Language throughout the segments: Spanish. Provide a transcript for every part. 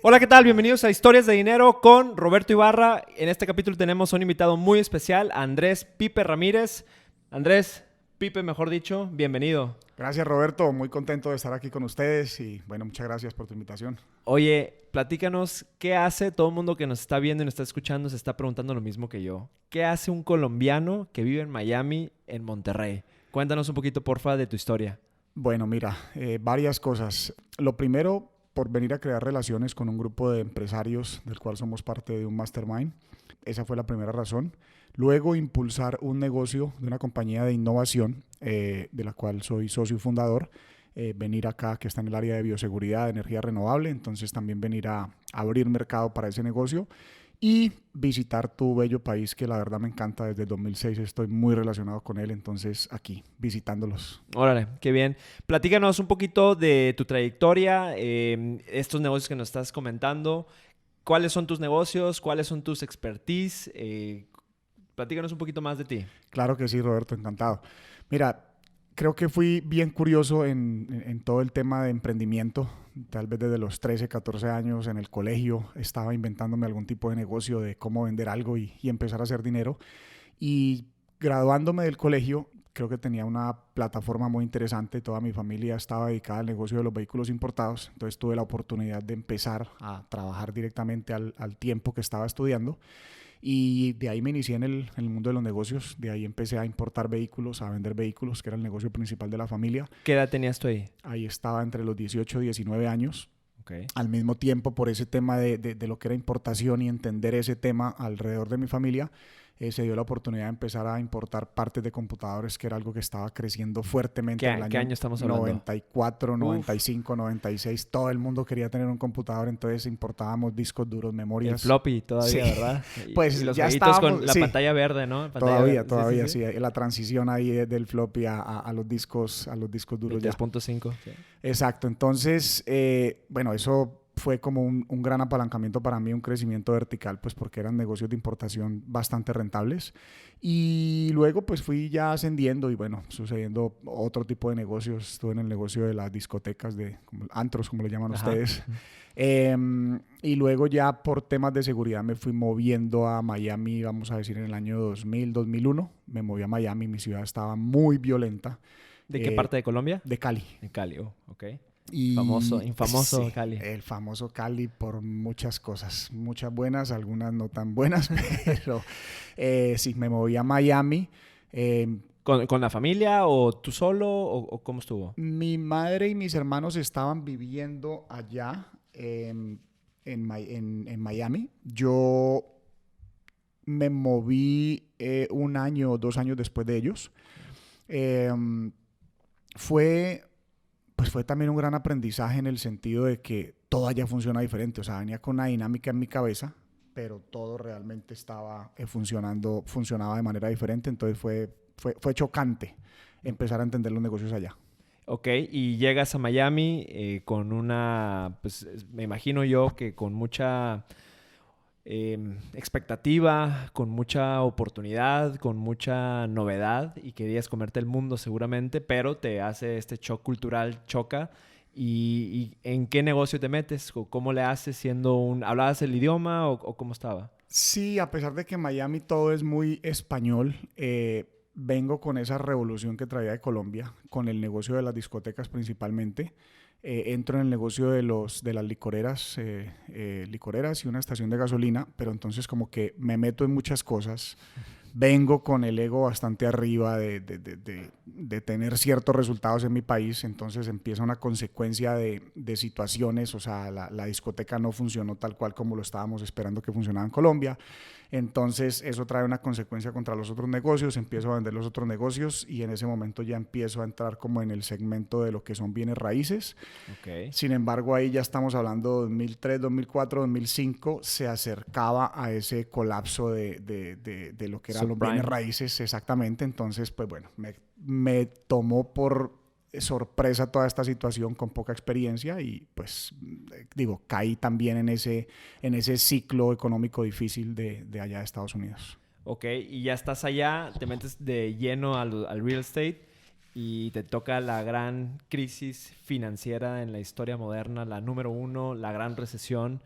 Hola, ¿qué tal? Bienvenidos a Historias de Dinero con Roberto Ibarra. En este capítulo tenemos a un invitado muy especial, Andrés Pipe Ramírez. Andrés, Pipe, mejor dicho, bienvenido. Gracias, Roberto. Muy contento de estar aquí con ustedes y bueno, muchas gracias por tu invitación. Oye, platícanos, ¿qué hace todo el mundo que nos está viendo y nos está escuchando? Se está preguntando lo mismo que yo. ¿Qué hace un colombiano que vive en Miami, en Monterrey? Cuéntanos un poquito, porfa, de tu historia. Bueno, mira, varias cosas. Lo primero, por venir a crear relaciones con un grupo de empresarios del cual somos parte de un mastermind. Esa fue la primera razón. Luego, impulsar un negocio de una compañía de innovación, de la cual soy socio y fundador. Venir acá, que está en el área de bioseguridad, de energía renovable. Entonces, también venir a abrir mercado para ese negocio. Y visitar tu bello país, que la verdad me encanta. Desde el 2006 estoy muy relacionado con él, entonces aquí, visitándolos. Órale, qué bien. Platícanos un poquito de tu trayectoria, estos negocios que nos estás comentando. ¿Cuáles son tus negocios? ¿Cuáles son tus expertise? Platícanos un poquito más de ti. Claro que sí, Roberto, encantado. Mira, creo que fui bien curioso en todo el tema de emprendimiento. Tal vez desde los 13, 14 años en el colegio estaba inventándome algún tipo de negocio de cómo vender algo y empezar a hacer dinero. Y graduándome del colegio, creo que tenía una plataforma muy interesante. Toda mi familia estaba dedicada al negocio de los vehículos importados. Entonces tuve la oportunidad de empezar a trabajar directamente al tiempo que estaba estudiando. Y de ahí me inicié en el mundo de los negocios. De ahí empecé a importar vehículos, a vender vehículos, que era el negocio principal de la familia. ¿Qué edad tenías tú ahí? Ahí estaba entre los 18 y 19 años. Ok. Al mismo tiempo, por ese tema de lo que era importación y entender ese tema alrededor de mi familia, se dio la oportunidad de empezar a importar partes de computadores, que era algo que estaba creciendo fuertemente en el ¿Qué año año estamos hablando? 94, Uf, 95, 96. Todo el mundo quería tener un computador, entonces importábamos discos duros, el memorias. floppy Sí, todavía, ¿verdad? Y pues los ya jueguitos con estábamos, la sí, pantalla verde, ¿no? Pantalla todavía, verde. Sí, sí, todavía, sí. sí. La transición ahí del floppy a los discos El duros ya. 3.5. Sí. Exacto. Entonces, bueno, eso fue como un gran apalancamiento para mí, un crecimiento vertical, pues porque eran negocios de importación bastante rentables. Y luego pues fui ya ascendiendo y bueno, sucediendo otro tipo de negocios. Estuve en el negocio de las discotecas, de como, antros, como le llaman Ajá. ustedes. Y luego ya por temas de seguridad me fui moviendo a Miami, vamos a decir en el año 2000, 2001. Me moví a Miami, mi ciudad estaba muy violenta. ¿De qué eh, parte de Colombia? de Cali. De Cali, oh, ok. Famoso, Y infamoso sí, Cali. el famoso Cali por muchas cosas, muchas buenas, algunas no tan buenas, pero sí, me moví a Miami. Eh, ¿Con la familia o tú solo o cómo estuvo? Mi madre y mis hermanos estaban viviendo allá en Miami. Yo me moví un año o 2 años después de ellos. Eh, fue pues fue también un gran aprendizaje en el sentido de que todo allá funciona diferente. O sea, venía con una dinámica en mi cabeza, pero todo realmente estaba funcionaba de manera diferente. Entonces fue chocante empezar a entender los negocios allá. Ok, y llegas a Miami con una, pues me imagino yo que con mucha expectativa, con mucha oportunidad, con mucha novedad y querías comerte el mundo seguramente, pero te hace este shock cultural, choca. ¿Y en qué negocio te metes? ¿O cómo le haces siendo un... ¿Hablabas el idioma o cómo estaba? Sí, a pesar de que en Miami todo es muy español, vengo con esa revolución que traía de Colombia, con el negocio de las discotecas principalmente. Entro en el negocio de las licoreras y una estación de gasolina, pero entonces como que me meto en muchas cosas. Vengo con el ego bastante arriba de tener ciertos resultados en mi país, entonces empieza una consecuencia de situaciones. O sea, la discoteca no funcionó tal cual como lo estábamos esperando que funcionaba en Colombia. Entonces eso trae una consecuencia contra los otros negocios, empiezo a vender los otros negocios y en ese momento ya empiezo a entrar como en el segmento de lo que son bienes raíces. Ok. Sin embargo, ahí ya estamos hablando de 2003, 2004, 2005, se acercaba a ese colapso de lo que eran los bienes Subprime. raíces exactamente. Entonces, pues bueno, me tomó por sorpresa toda esta situación con poca experiencia y pues digo, caí también en ese ciclo económico difícil de allá de Estados Unidos. Ok, y ya estás allá, te metes de lleno al real estate. y te toca la gran crisis financiera en la historia moderna, la número 1, la gran recesión.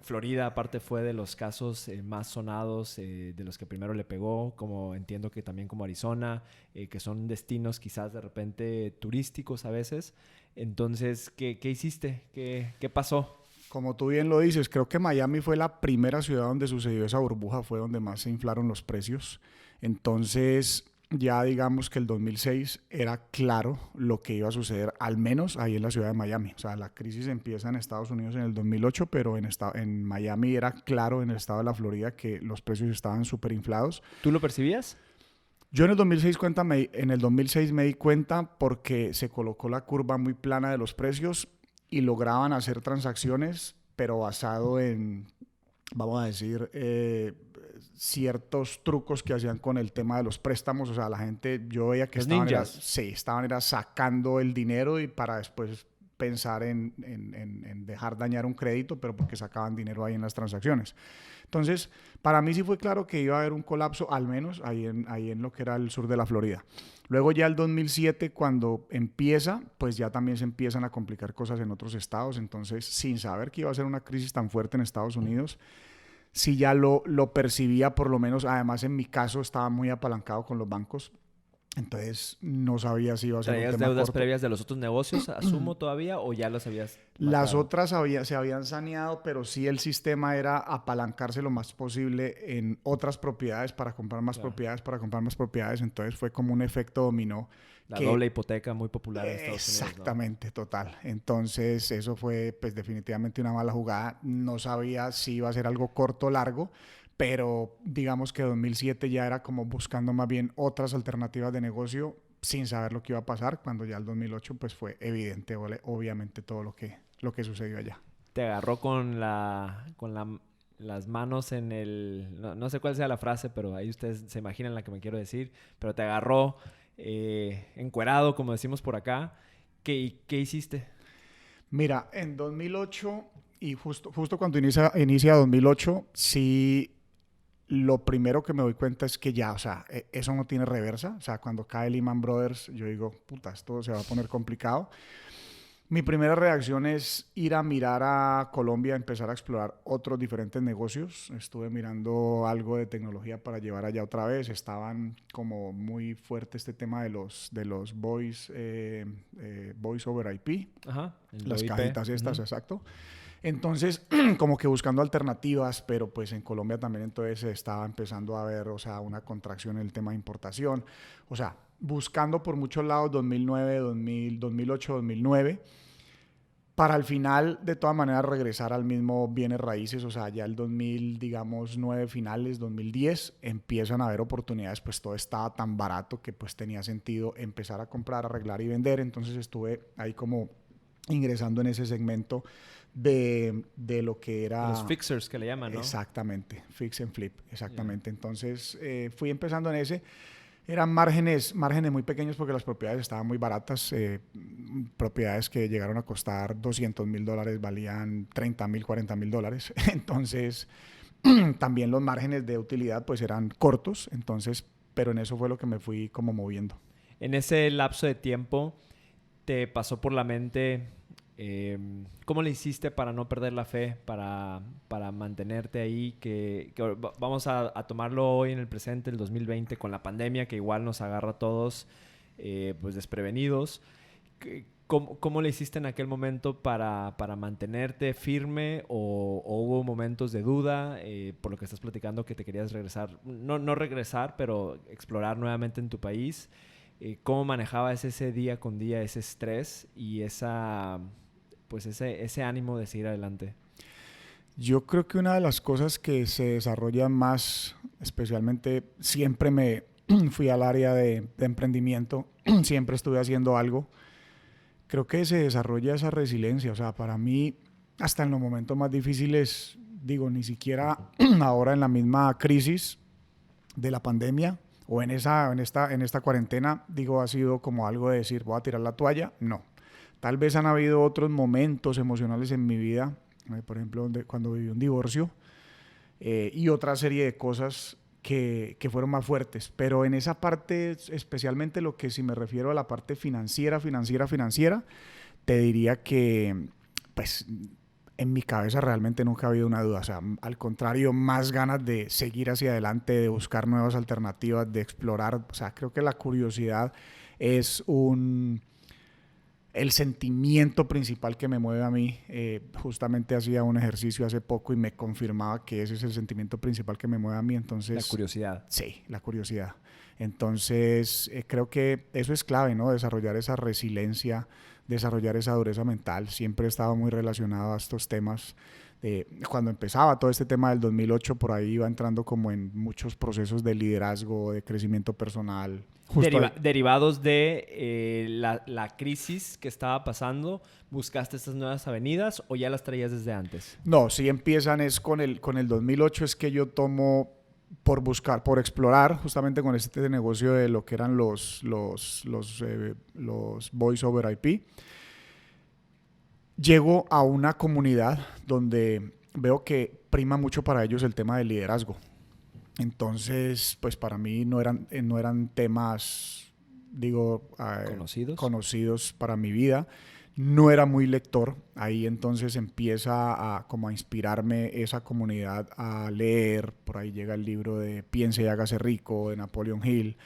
Florida aparte fue de los casos más sonados, de los que primero le pegó, como entiendo que también como Arizona, que son destinos quizás de repente turísticos a veces. Entonces, ¿qué hiciste? ¿Qué pasó? Como tú bien lo dices, creo que Miami fue la primera ciudad donde sucedió esa burbuja, fue donde más se inflaron los precios. Entonces, ya digamos que el 2006 era claro lo que iba a suceder, al menos ahí en la ciudad de Miami. O sea, la crisis empieza en Estados Unidos en el 2008, pero en Miami era claro, en el estado de la Florida, que los precios estaban súper inflados. ¿Tú lo percibías? Yo en el 2006 me di cuenta porque se colocó la curva muy plana de los precios y lograban hacer transacciones, pero basado en, vamos a decir, ciertos trucos que hacían con el tema de los préstamos. O sea, la gente, yo veía que Los ninjas. estaban sacando el dinero y para después pensar en dejar dañar un crédito, pero porque sacaban dinero ahí en las transacciones. Entonces, para mí sí fue claro que iba a haber un colapso, al menos ahí en lo que era el sur de la Florida. Luego ya el 2007, cuando empieza, pues ya también se empiezan a complicar cosas en otros estados. Entonces, sin saber que iba a ser una crisis tan fuerte en Estados Unidos, sí ya lo percibía, por lo menos. Además, en mi caso, estaba muy apalancado con los bancos. Entonces, no sabía si iba a ser un ¿Traías tema deudas corto. previas de los otros negocios, asumo todavía, o ya los habías Las matado? otras se habían saneado, pero sí el sistema era apalancarse lo más posible en otras propiedades para comprar más Claro. propiedades, para comprar más propiedades. Entonces fue como un efecto dominó. La Que doble hipoteca muy popular en Estados Unidos, ¿no? exactamente, total. Entonces eso fue pues definitivamente una mala jugada. No sabía si iba a ser algo corto o largo, pero digamos que 2007 ya era como buscando más bien otras alternativas de negocio sin saber lo que iba a pasar, cuando ya el 2008 pues fue evidente, obviamente, todo lo que sucedió allá. Te agarró las manos en el... No sé cuál sea la frase, pero ahí ustedes se imaginan la que me quiero decir. Pero te agarró encuerado, como decimos por acá. ¿Qué hiciste? Mira, en 2008 y justo cuando inicia 2008, sí, lo primero que me doy cuenta es que ya, o sea, eso no tiene reversa. O sea, cuando cae Lehman Brothers, yo digo, puta, esto se va a poner complicado. Mi primera reacción es ir a mirar a Colombia, empezar a explorar otros diferentes negocios. Estuve mirando algo de tecnología para llevar allá otra vez. Estaban como muy fuerte este tema de los voice over IP, Ajá, el las VoIP. cajitas estas, exacto. Entonces, como que buscando alternativas, pero pues en Colombia también entonces se estaba empezando a ver, o sea, una contracción en el tema de importación. O sea, buscando por muchos lados 2009, 2008, 2009, para al final, de todas maneras, regresar al mismo bienes raíces. O sea, ya el 2000, digamos, 9 finales, 2010, empiezan a haber oportunidades, pues todo estaba tan barato que pues tenía sentido empezar a comprar, arreglar y vender. Entonces estuve ahí como ingresando en ese segmento de lo que era... Los fixers que le llaman, ¿no? Exactamente, fix and flip, exactamente. Yeah. Entonces fui empezando en ese. Eran márgenes muy pequeños porque las propiedades estaban muy baratas. Propiedades que llegaron a costar $200,000 valían $30,000, $40,000. Entonces, también los márgenes de utilidad pues eran cortos. Entonces, pero en eso fue lo que me fui como moviendo. En ese lapso de tiempo, ¿te pasó por la mente cómo le hiciste para no perder la fe, para mantenerte ahí? Vamos a tomarlo hoy en el presente, el 2020, con la pandemia que igual nos agarra a todos pues desprevenidos. ¿Cómo le hiciste en aquel momento para mantenerte firme o hubo momentos de duda por lo que estás platicando que te querías regresar? No regresar, pero explorar nuevamente en tu país. ¿Cómo manejabas ese día con día, ese estrés y ese ánimo de seguir adelante? Yo creo que una de las cosas que se desarrolla más, especialmente siempre me fui al área de emprendimiento, siempre estuve haciendo algo. Creo que se desarrolla esa resiliencia. O sea, para mí, hasta en los momentos más difíciles, digo, ni siquiera ahora en la misma crisis de la pandemia o en esta cuarentena, digo, ha sido como algo de decir, voy a tirar la toalla. No. Tal vez han habido otros momentos emocionales en mi vida, por ejemplo, cuando viví un divorcio y otra serie de cosas que fueron más fuertes. Pero en esa parte, especialmente lo que si me refiero a la parte financiera, te diría que, pues, en mi cabeza realmente nunca ha habido una duda. O sea, al contrario, más ganas de seguir hacia adelante, de buscar nuevas alternativas, de explorar. O sea, creo que la curiosidad es el sentimiento principal que me mueve a mí. Justamente hacía un ejercicio hace poco y me confirmaba que ese es el sentimiento principal que me mueve a mí. Entonces, la curiosidad. Sí, la curiosidad. Entonces, creo que eso es clave, ¿no? Desarrollar esa resiliencia, desarrollar esa dureza mental. Siempre he estado muy relacionado a estos temas. Cuando empezaba todo este tema del 2008, por ahí iba entrando como en muchos procesos de liderazgo, de crecimiento personal. Derivados de la crisis que estaba pasando, ¿buscaste estas nuevas avenidas o ya las traías desde antes? No, sí empiezan es con el 2008, es que yo tomo por buscar, por explorar justamente con este negocio de lo que eran los Voice over IP. Llego a una comunidad donde veo que prima mucho para ellos el tema del liderazgo. Entonces, pues para mí no eran temas, digo, conocidos para mi vida. No era muy lector. Ahí entonces empieza como a inspirarme esa comunidad a leer. Por ahí llega el libro de Piense y hágase rico de Napoleon Hill.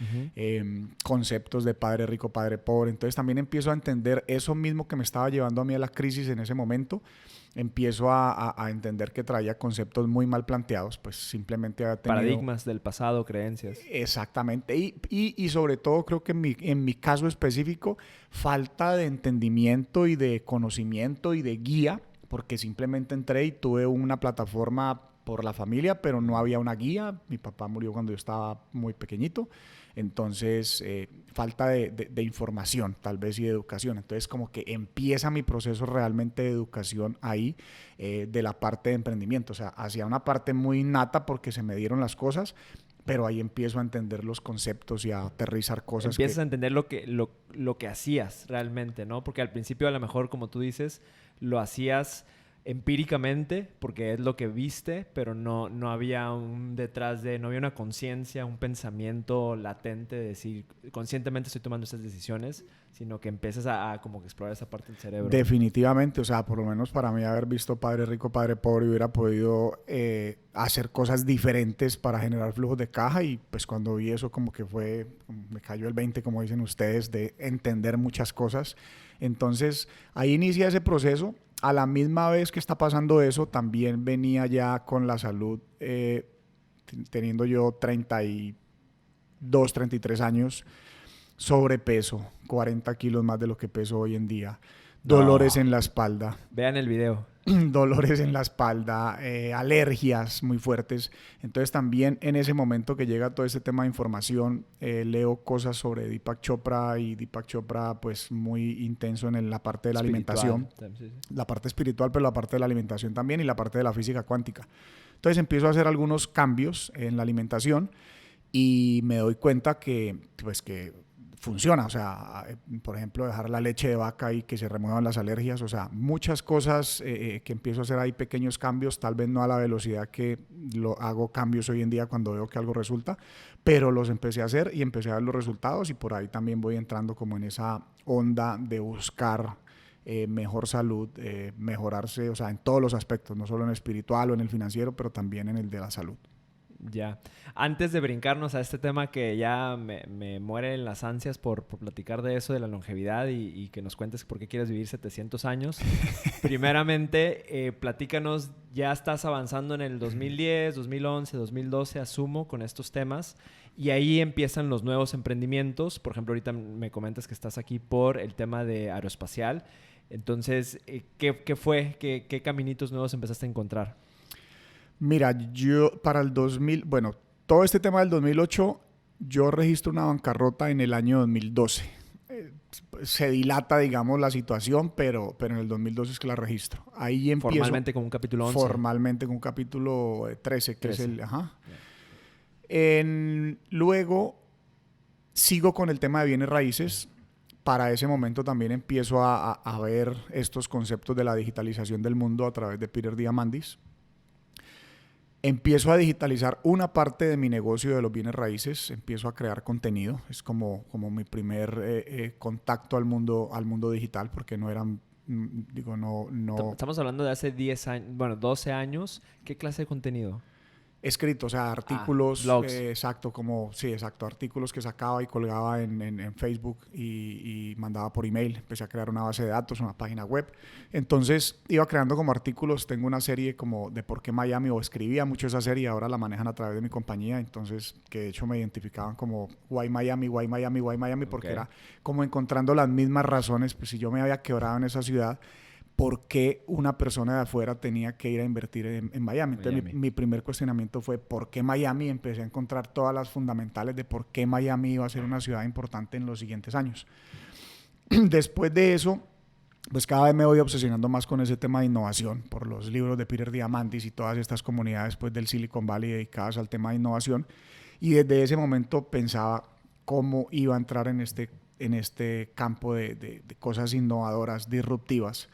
Conceptos de padre rico, padre pobre. Entonces también empiezo a entender eso mismo que me estaba llevando a mí a la crisis en ese momento. Empiezo a entender que traía conceptos muy mal planteados, pues simplemente había tenido... Paradigmas del pasado, creencias. Exactamente. Y sobre todo creo que en mi caso específico, falta de entendimiento y de conocimiento y de guía, porque simplemente entré y tuve una plataforma por la familia, pero no había una guía. Mi papá murió cuando yo estaba muy pequeñito. Entonces, falta de información, tal vez, y de educación. Entonces, como que empieza mi proceso realmente de educación ahí, de la parte de emprendimiento. O sea, hacia una parte muy innata porque se me dieron las cosas, pero ahí empiezo a entender los conceptos y a aterrizar cosas. Empiezas a entender lo que hacías realmente, ¿no? Porque al principio, a lo mejor, como tú dices, lo hacías empíricamente porque es lo que viste, pero no había no había una conciencia, un pensamiento latente de decir conscientemente estoy tomando estas decisiones, sino que empiezas a como que explorar esa parte del cerebro. Definitivamente, o sea, por lo menos para mí haber visto Padre Rico, Padre Pobre, hubiera podido hacer cosas diferentes para generar flujos de caja, y pues cuando vi eso como que me cayó el 20, como dicen ustedes, de entender muchas cosas. Entonces ahí inicia ese proceso. A la misma vez que está pasando eso, también venía ya con la salud, teniendo yo 32, 33 años, sobrepeso, 40 kilos más de lo que peso hoy en día, dolores en la espalda. Vean el video. Dolores en la espalda, alergias muy fuertes. Entonces también en ese momento que llega todo este tema de información, leo cosas sobre Deepak Chopra, y Deepak Chopra pues muy intenso en la parte de la alimentación, sí. La parte espiritual, pero la parte de la alimentación también, y la parte de la física cuántica. Entonces empiezo a hacer algunos cambios en la alimentación y me doy cuenta que funciona. O sea, por ejemplo, dejar la leche de vaca y que se remuevan las alergias. O sea, muchas cosas que empiezo a hacer ahí, pequeños cambios, tal vez no a la velocidad que lo hago cambios hoy en día cuando veo que algo resulta, pero los empecé a hacer y empecé a ver los resultados, y por ahí también voy entrando como en esa onda de buscar mejor salud, mejorarse, o sea, en todos los aspectos, no solo en el espiritual o en el financiero, pero también en el de la salud. Ya. Antes de brincarnos a este tema que ya me mueren las ansias por platicar de eso, de la longevidad, y que nos cuentes por qué quieres vivir 700 años. Primeramente, platícanos, ya estás avanzando en el 2010, 2011, 2012, asumo, con estos temas. Y ahí empiezan los nuevos emprendimientos. Por ejemplo, ahorita me comentas que estás aquí por el tema de aeroespacial. Entonces, ¿qué fue? ¿Qué caminitos nuevos empezaste a encontrar? Mira, yo para el 2000, bueno, todo este tema del 2008, yo registro una bancarrota en el año 2012. Se dilata, digamos, la situación, pero en el 2012 es que la registro. Ahí empiezo. Formalmente con un capítulo 11. Formalmente con un capítulo 13, que 13. Es el... Ajá. Yeah. Luego sigo con el tema de bienes raíces. Para ese momento también empiezo a ver estos conceptos de la digitalización del mundo a través de Peter Diamandis. Empiezo a digitalizar una parte de mi negocio de los bienes raíces, empiezo a crear contenido, es como mi primer contacto al mundo digital, porque no eran, digo, no Estamos hablando de hace 10 años, bueno, 12 años. ¿Qué clase de contenido? escrito, o sea, Ah, artículos, blogs. exacto, sí, exacto, artículos que sacaba y colgaba en Facebook y mandaba por email. Empecé a crear una base de datos, una página web. Entonces iba creando como artículos. Tengo una serie como de por qué Miami, o escribía mucho esa serie, ahora la manejan a través de mi compañía. Entonces, que de hecho me identificaban como Why Miami, Why Miami, Why Miami, porque Ok. era como encontrando las mismas razones. Pues si yo me había quebrado en esa ciudad, por qué una persona de afuera tenía que ir a invertir en Miami. Entonces Miami. mi primer cuestionamiento fue ¿por qué Miami? Empecé a encontrar todas las fundamentales de por qué Miami iba a ser una ciudad importante en los siguientes años. Después de eso, pues cada vez me voy obsesionando más con ese tema de innovación por los libros de Peter Diamandis y todas estas comunidades pues, del Silicon Valley dedicadas al tema de innovación. Y desde ese momento pensaba cómo iba a entrar en este campo de cosas innovadoras, disruptivas.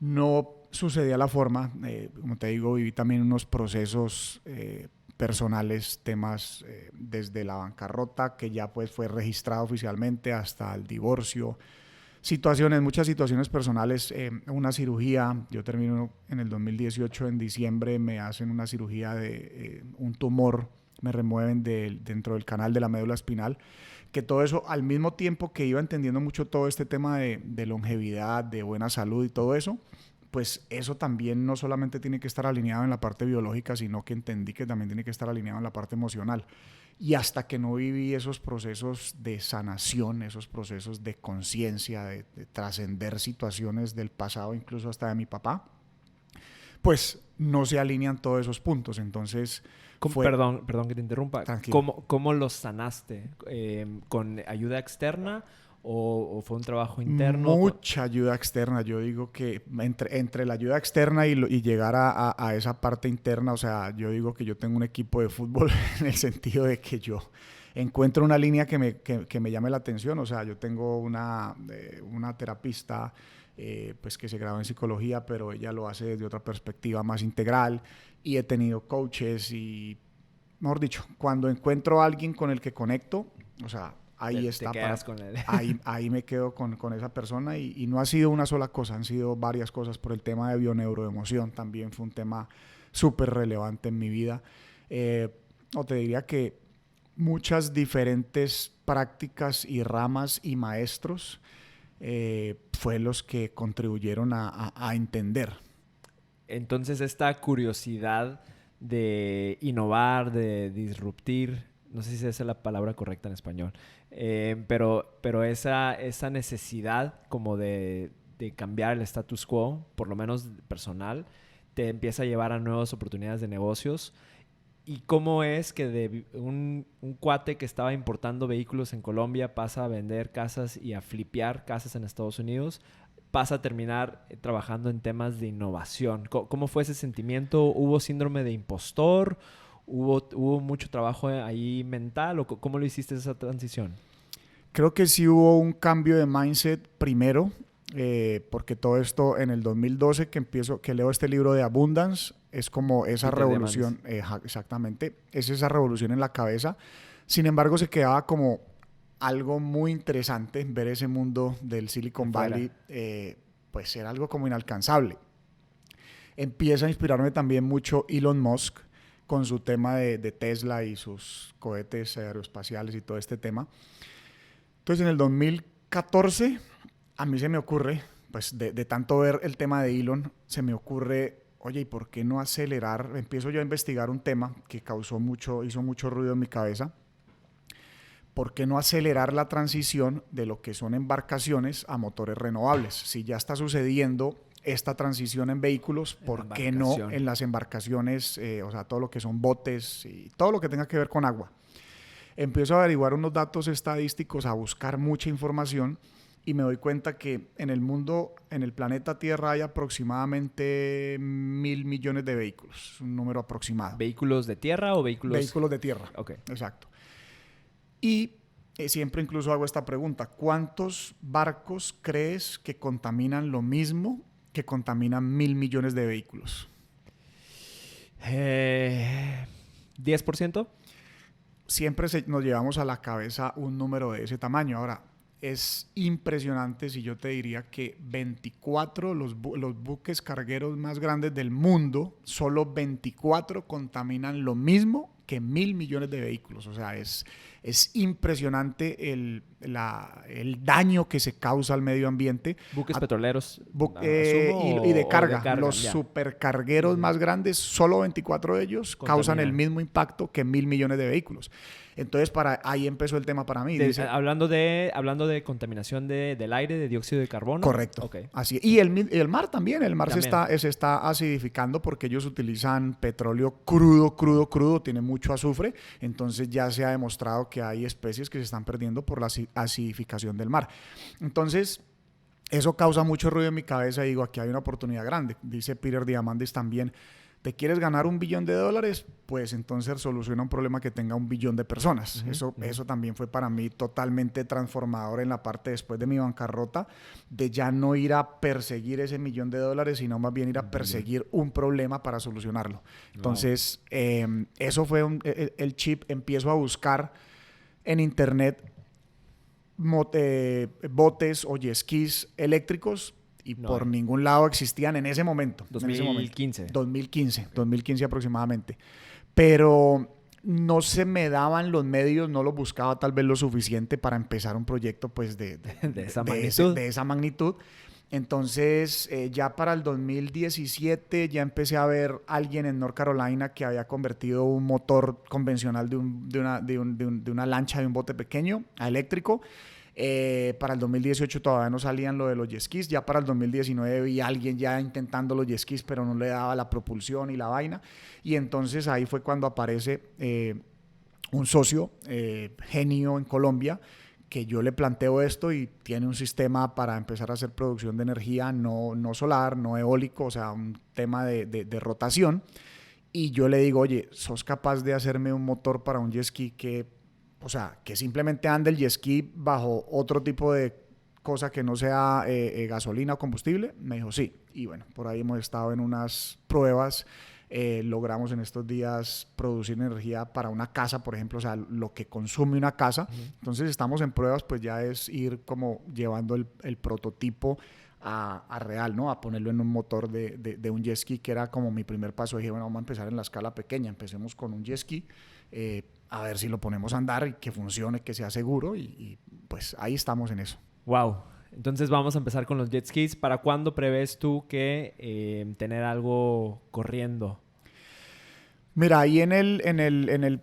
No sucedía la forma, como te digo, viví también unos procesos personales, temas desde la bancarrota, que ya pues fue registrada oficialmente, hasta el divorcio, situaciones, muchas situaciones personales, una cirugía. Yo termino en el 2018, en diciembre me hacen una cirugía de un tumor, me remueven dentro del canal de la médula espinal, que todo eso al mismo tiempo que iba entendiendo mucho todo este tema de longevidad, de buena salud y todo eso, pues eso también no solamente tiene que estar alineado en la parte biológica, sino que entendí que también tiene que estar alineado en la parte emocional. Y hasta que no viví esos procesos de sanación, esos procesos de conciencia, de trascender situaciones del pasado, incluso hasta de mi papá, pues no se alinean todos esos puntos. Entonces fue Perdón, perdón que te interrumpa. tranquilo. ¿Cómo los sanaste? ¿Con ayuda externa o fue un trabajo interno? Mucha ayuda externa. Yo digo que entre la ayuda externa y llegar a esa parte interna, o sea, yo digo que yo tengo un equipo de fútbol en el sentido de que yo encuentro una línea que me llame la atención. O sea, yo tengo una terapista pues que se graba en psicología, pero ella lo hace desde otra perspectiva más integral, y he tenido coaches y, mejor dicho, cuando encuentro a alguien con el que conecto, o sea, ahí Te está quedas con él. ahí me quedo con esa persona, y no ha sido una sola cosa, han sido varias cosas. Por el tema de bioneuroemoción también fue un tema súper relevante en mi vida. O te diría que muchas diferentes prácticas y ramas y maestros fue los que contribuyeron a entender. Entonces, esta curiosidad de innovar, de disruptir, no sé si esa es la palabra correcta en español, pero esa necesidad como de cambiar el status quo, por lo menos personal, te empieza a llevar a nuevas oportunidades de negocios. ¿Y cómo es que de un cuate que estaba importando vehículos en Colombia pasa a vender casas y a flipear casas en Estados Unidos? Pasa a terminar trabajando en temas de innovación. ¿Cómo fue ese sentimiento? ¿Hubo síndrome de impostor? ¿Hubo mucho trabajo ahí mental? ¿O cómo lo hiciste esa transición? Creo que sí hubo un cambio de mindset primero, porque todo esto en el 2012 que leo este libro de Abundance, es como esa Peter Diamandis. revolución, exactamente, es esa revolución en la cabeza. Sin embargo, se quedaba como algo muy interesante ver ese mundo del De Silicon fuera. Valley, pues era algo como inalcanzable. Empieza a inspirarme también mucho Elon Musk con su tema de Tesla y sus cohetes aeroespaciales y todo este tema. Entonces, en el 2014, a mí se me ocurre, pues de tanto ver el tema de Elon, se me ocurre, oye, ¿y por qué no acelerar? Empiezo yo a investigar un tema que hizo mucho ruido en mi cabeza. ¿Por qué no acelerar la transición de lo que son embarcaciones a motores renovables? Si ya está sucediendo esta transición en vehículos, En la ¿por qué no embarcación. en las embarcaciones? O sea, todo lo que son botes y todo lo que tenga que ver con agua. Empiezo a averiguar unos datos estadísticos, a buscar mucha información, y me doy cuenta que en el mundo, en el planeta Tierra, hay aproximadamente 1.000 millones de vehículos, un número aproximado. ¿Vehículos de tierra o vehículos...? Vehículos de tierra, Ok. exacto. Y siempre incluso hago esta pregunta: ¿cuántos barcos crees que contaminan lo mismo que contaminan 1.000 millones de vehículos? ¿10%? Siempre nos llevamos a la cabeza un número de ese tamaño. Ahora, es impresionante si yo te diría que 24, los buques cargueros más grandes del mundo, solo 24 contaminan lo mismo que 1.000 millones de vehículos. O sea, es impresionante el daño que se causa al medio ambiente. Buques petroleros. Y de carga. Los ya. Supercargueros más grandes, solo 24 de ellos causan el mismo impacto que 1.000 millones de vehículos. Entonces, ahí empezó el tema para mí. Hablando de contaminación del aire, de dióxido de carbono. Correcto. Okay. Así. Y el mar también. El mar también. Se está acidificando porque ellos utilizan petróleo crudo. Tiene mucho azufre. Entonces, ya se ha demostrado que hay especies que se están perdiendo por la acidificación del mar. Entonces, eso causa mucho ruido en mi cabeza y digo, aquí hay una oportunidad grande. Dice Peter Diamandis también, ¿te quieres ganar $1 billón? Pues entonces soluciona un problema que tenga 1 billón de personas. Eso también fue para mí totalmente transformador en la parte después de mi bancarrota, de ya no ir a perseguir ese $1 millón, sino más bien ir a perseguir un problema para solucionarlo. Entonces, eso fue el chip. Empiezo a buscar en internet botes o jet skis eléctricos y por ningún lado existían en ese momento. 2015. 2015 aproximadamente. Pero no se me daban los medios, no los buscaba tal vez lo suficiente para empezar un proyecto pues de esa magnitud. Entonces, ya para el 2017 ya empecé a ver a alguien en North Carolina que había convertido un motor convencional de una lancha, de un bote pequeño, a eléctrico. Para el 2018 todavía no salían lo de los jet skis. Ya para el 2019 vi a alguien ya intentando los jet skis, pero no le daba la propulsión y la vaina. Y entonces ahí fue cuando aparece un socio genio en Colombia, que yo le planteo esto y tiene un sistema para empezar a hacer producción de energía no solar, no eólico, o sea, un tema de rotación. Y yo le digo, oye, ¿sos capaz de hacerme un motor para un jet ski que simplemente ande el jet ski bajo otro tipo de cosa que no sea gasolina o combustible? Me dijo, sí. Y bueno, por ahí hemos estado en unas pruebas. Logramos en estos días producir energía para una casa, por ejemplo, o sea, lo que consume una casa. Entonces estamos en pruebas, pues ya es ir como llevando el prototipo a real, ¿no? A ponerlo en un motor de un jet ski, que era como mi primer paso. Dije, bueno, vamos a empezar en la escala pequeña, empecemos con un jet ski, a ver si lo ponemos a andar y que funcione, que sea seguro, y pues ahí estamos en eso. Wow. Entonces vamos a empezar con los jet skis. ¿Para cuándo prevés tú que tener algo corriendo? Mira, ahí en el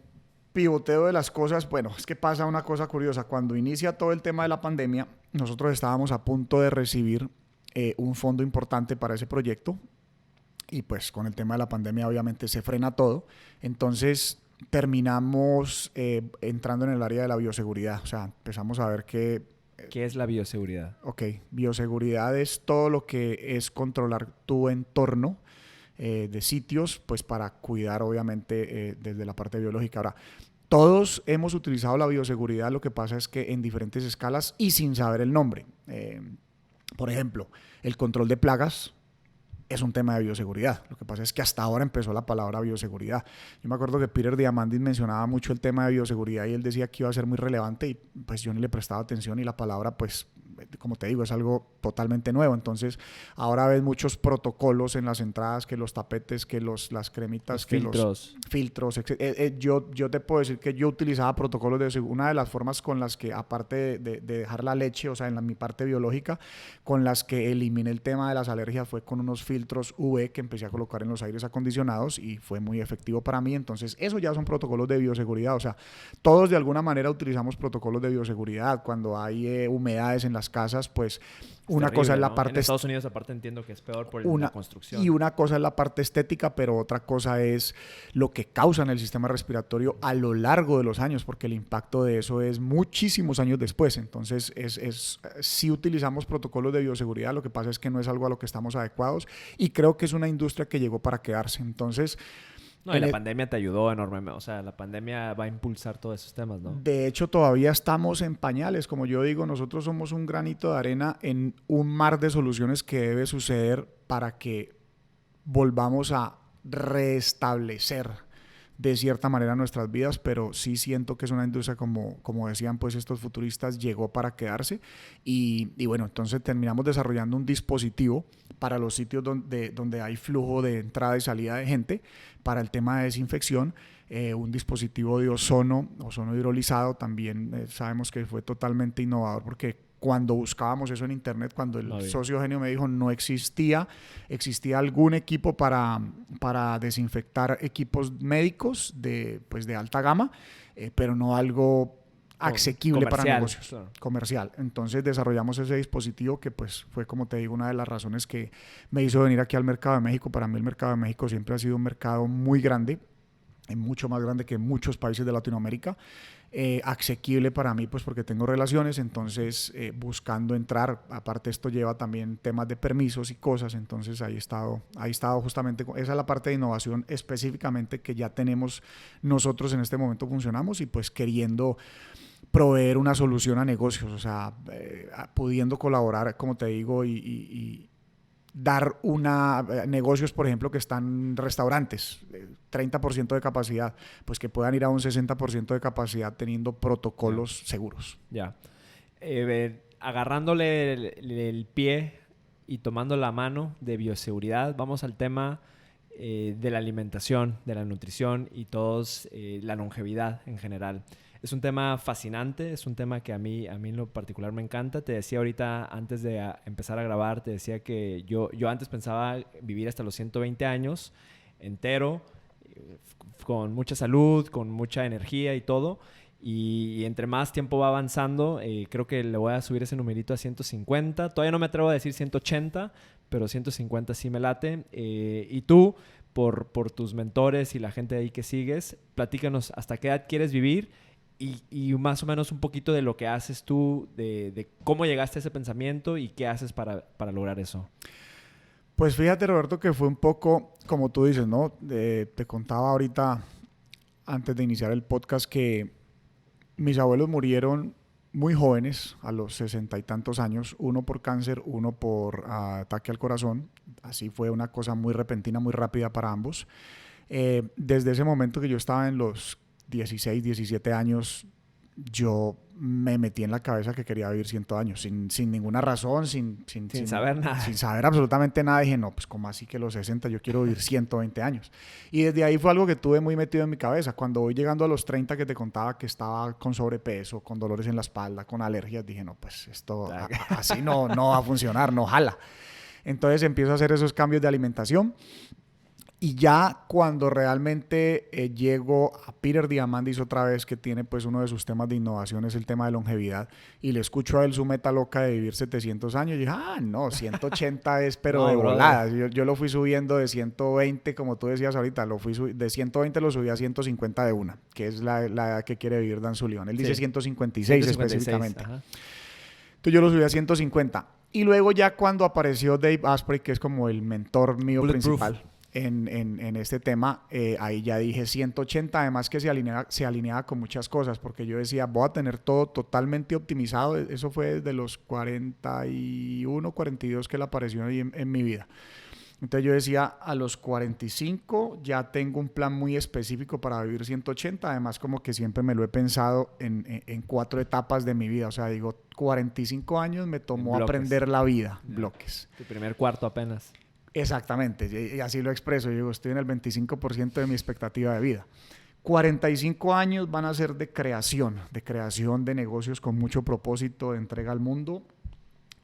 pivoteo de las cosas, bueno, es que pasa una cosa curiosa. Cuando inicia todo el tema de la pandemia, nosotros estábamos a punto de recibir un fondo importante para ese proyecto, y pues con el tema de la pandemia obviamente se frena todo. Entonces terminamos entrando en el área de la bioseguridad. O sea, empezamos a ver que... ¿Qué es la bioseguridad? Ok, bioseguridad es todo lo que es controlar tu entorno de sitios, pues para cuidar obviamente desde la parte biológica. Ahora, todos hemos utilizado la bioseguridad, lo que pasa es que en diferentes escalas y sin saber el nombre. Por ejemplo, el control de plagas es un tema de bioseguridad. Lo que pasa es que hasta ahora empezó la palabra bioseguridad. Yo me acuerdo que Peter Diamandis mencionaba mucho el tema de bioseguridad y él decía que iba a ser muy relevante, y pues yo ni le prestaba atención, y la palabra, pues, como te digo, es algo totalmente nuevo. Entonces, ahora ves muchos protocolos en las entradas, que los tapetes, que las cremitas, que los filtros. Yo te puedo decir que yo utilizaba protocolos de una de las formas con las que, aparte de dejar la leche, o sea, mi parte biológica, con las que eliminé el tema de las alergias, fue con unos filtros UV que empecé a colocar en los aires acondicionados, y fue muy efectivo para mí. Entonces, eso ya son protocolos de bioseguridad. O sea, todos de alguna manera utilizamos protocolos de bioseguridad. Cuando hay humedades en las casas, pues una cosa es la parte... En Estados Unidos aparte entiendo que es peor por la construcción. Y una cosa es la parte estética, pero otra cosa es lo que causa en el sistema respiratorio a lo largo de los años, porque el impacto de eso es muchísimos años después. Entonces, sí utilizamos protocolos de bioseguridad, lo que pasa es que no es algo a lo que estamos adecuados, y creo que es una industria que llegó para quedarse. Entonces... No, y la pandemia te ayudó enormemente. O sea, la pandemia va a impulsar todos esos temas, ¿no? De hecho, todavía estamos en pañales. Como yo digo, nosotros somos un granito de arena en un mar de soluciones que debe suceder para que volvamos a restablecer de cierta manera nuestras vidas, pero sí siento que es una industria, como decían pues estos futuristas, llegó para quedarse y bueno, entonces terminamos desarrollando un dispositivo para los sitios donde hay flujo de entrada y salida de gente, para el tema de desinfección, un dispositivo de ozono hidrolizado también. Sabemos que fue totalmente innovador porque cuando buscábamos eso en internet, cuando el socio genio me dijo no existía algún equipo para desinfectar equipos médicos de alta gama, pero no algo asequible para negocios, claro. Comercial. Entonces desarrollamos ese dispositivo que pues fue, como te digo, una de las razones que me hizo venir aquí al mercado de México. Para mí el mercado de México siempre ha sido un mercado muy grande, mucho más grande que muchos países de Latinoamérica. Asequible para mí pues porque tengo relaciones, entonces buscando entrar, aparte esto lleva también temas de permisos y cosas, entonces ahí he estado justamente, esa es la parte de innovación específicamente que ya tenemos nosotros en este momento, funcionamos y pues queriendo proveer una solución a negocios, o sea, pudiendo colaborar, como te digo, y dar negocios, por ejemplo, que están restaurantes, 30% de capacidad, pues que puedan ir a un 60% de capacidad teniendo protocolos seguros. Ya. Agarrándole el pie y tomando la mano de bioseguridad, vamos al tema de la alimentación, de la nutrición y la longevidad en general. Es un tema fascinante, es un tema que a mí en lo particular me encanta. Te decía ahorita, antes de empezar a grabar, te decía que yo antes pensaba vivir hasta los 120 años, entero, con mucha salud, con mucha energía y todo. Y entre más tiempo va avanzando, creo que le voy a subir ese numerito a 150. Todavía no me atrevo a decir 180, pero 150 sí me late. Y tú, por tus mentores y la gente ahí que sigues, platícanos hasta qué edad quieres vivir. Y más o menos un poquito de lo que haces tú, de cómo llegaste a ese pensamiento y qué haces para lograr eso. Pues fíjate, Roberto, que fue un poco, como tú dices, ¿no? Te contaba ahorita, antes de iniciar el podcast, que mis abuelos murieron muy jóvenes, a los 60 y tantos años, uno por cáncer, uno por ataque al corazón. Así fue una cosa muy repentina, muy rápida para ambos. Desde ese momento que yo estaba en los 16, 17 años, yo me metí en la cabeza que quería vivir 100 años, sin ninguna razón, sin saber nada. Sin saber absolutamente nada. Dije, no, pues como así que los 60, yo quiero vivir 120 años. Y desde ahí fue algo que tuve muy metido en mi cabeza. Cuando voy llegando a los 30, que te contaba que estaba con sobrepeso, con dolores en la espalda, con alergias, dije, no, pues esto así no va a funcionar, no jala. Entonces empiezo a hacer esos cambios de alimentación. Y ya cuando realmente llego a Peter Diamandis otra vez, que tiene pues uno de sus temas de innovación, es el tema de longevidad, y le escucho a él su meta loca de vivir 700 años, y dije, no, 180 es pero no, de volada. Yo lo fui subiendo de 120, como tú decías ahorita, de 120 lo subí a 150 de una, que es la edad que quiere vivir Dan Sullivan. Él dice 156 específicamente. Ajá. Entonces yo lo subí a 150. Y luego ya cuando apareció Dave Asprey, que es como el mentor mío principal en este tema, ahí ya dije 180, además que se alineaba con muchas cosas, porque yo decía, voy a tener todo totalmente optimizado. Eso fue desde los 41, 42 que él apareció ahí en mi vida. Entonces yo decía, a los 45 ya tengo un plan muy específico para vivir 180, además como que siempre me lo he pensado en 4 etapas de mi vida. O sea, digo, 45 años me tomó aprender la vida, bloques. Tu primer cuarto apenas. Exactamente, y así lo expreso. Yo digo, estoy en el 25% de mi expectativa de vida. 45 años van a ser de creación de negocios con mucho propósito, de entrega al mundo.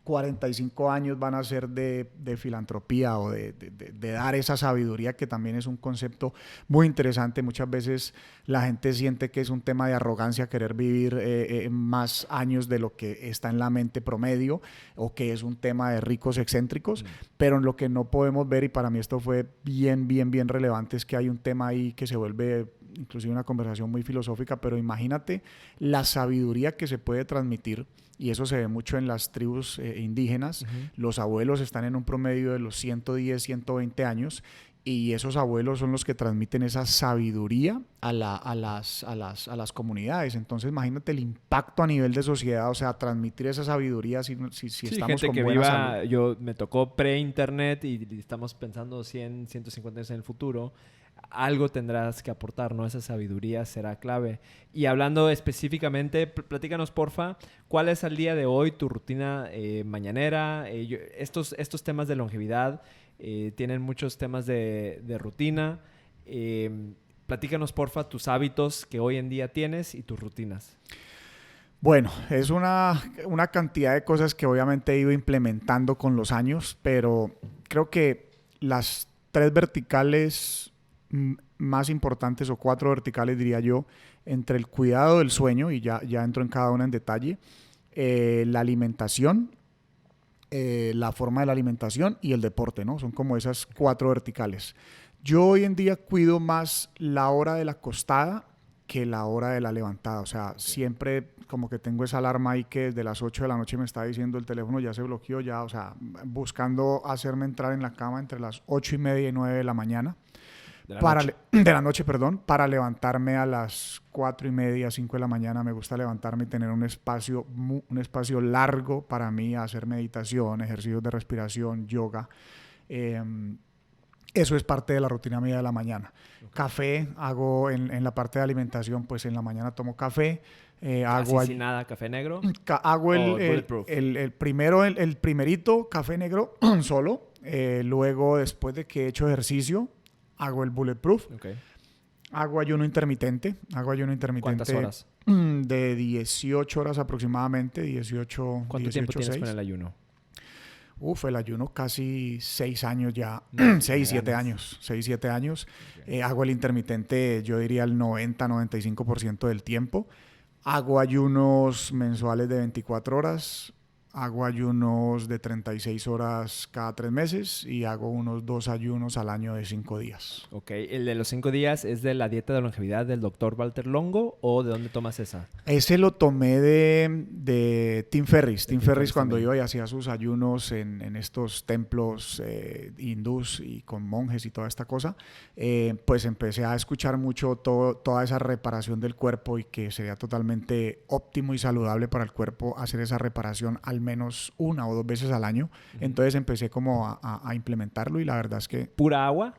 45 años van a ser de filantropía o de dar esa sabiduría, que también es un concepto muy interesante. Muchas veces la gente siente que es un tema de arrogancia querer vivir más años de lo que está en la mente promedio, o que es un tema de ricos excéntricos, pero lo que no podemos ver, y para mí esto fue bien relevante, es que hay un tema ahí que se vuelve inclusive una conversación muy filosófica, pero imagínate la sabiduría que se puede transmitir, y eso se ve mucho en las tribus indígenas. Los abuelos están en un promedio de los 110, 120 años, y esos abuelos son los que transmiten esa sabiduría a las comunidades. Entonces, imagínate el impacto a nivel de sociedad, o sea, transmitir esa sabiduría si Sí, estamos gente con que buena salud. viva, me tocó pre-internet y estamos pensando 100, 150 años en el futuro. Algo tendrás que aportar, ¿no? Esa sabiduría será clave. Y hablando específicamente, platícanos, porfa, ¿cuál es al día de hoy tu rutina mañanera? Estos temas de longevidad tienen muchos temas de rutina. Platícanos, porfa, tus hábitos que hoy en día tienes y tus rutinas. Bueno, es una cantidad de cosas que obviamente he ido implementando con los años, pero creo que las 3 verticales más importantes, o 4 verticales diría yo, entre el cuidado del sueño, y ya entro en cada una en detalle, la alimentación, la forma de la alimentación y el deporte, ¿no? Son como esas 4 verticales. Yo hoy en día cuido más la hora de la acostada que la hora de la levantada. O sea, siempre como que tengo esa alarma ahí que desde las 8 de la noche me está diciendo el teléfono ya se bloqueó, ya, o sea, buscando hacerme entrar en la cama entre las 8:30 y 9 de la mañana. De la noche. De la noche, perdón, para levantarme a las 4:30, 5 de la mañana. Me gusta levantarme y tener un espacio largo para mí, hacer meditación, ejercicios de respiración, yoga. Eh, Eso es parte de la rutina mía de la mañana. Okay. Café, hago en la parte de alimentación, pues en la mañana tomo café. Hago sin nada, café negro. Hago el primerito, café negro solo. Luego, después de que he hecho ejercicio, hago el bulletproof. Okay. Hago ayuno intermitente. ¿Cuántas horas? De 18 horas aproximadamente. 18, ¿Cuánto 18, tiempo tienes 6. con el ayuno? El ayuno casi 6 años ya. No, 6, 7 años. 6, 7 años. Okay. Hago el intermitente, yo diría el 90-95% del tiempo. Hago ayunos mensuales de 24 horas. Hago ayunos de 36 horas cada 3 meses y hago unos 2 ayunos al año de 5 días. Ok, ¿el de los 5 días es de la dieta de longevidad del Dr. Walter Longo o de dónde tomas esa? Ese lo tomé de Tim Ferriss. Tim Ferriss cuando iba y hacía sus ayunos en estos templos hindús y con monjes y toda esta cosa, pues empecé a escuchar mucho toda esa reparación del cuerpo y que sería totalmente óptimo y saludable para el cuerpo hacer esa reparación al menos 1 o 2 veces al año. Entonces empecé como a implementarlo y la verdad es que... ¿Pura agua?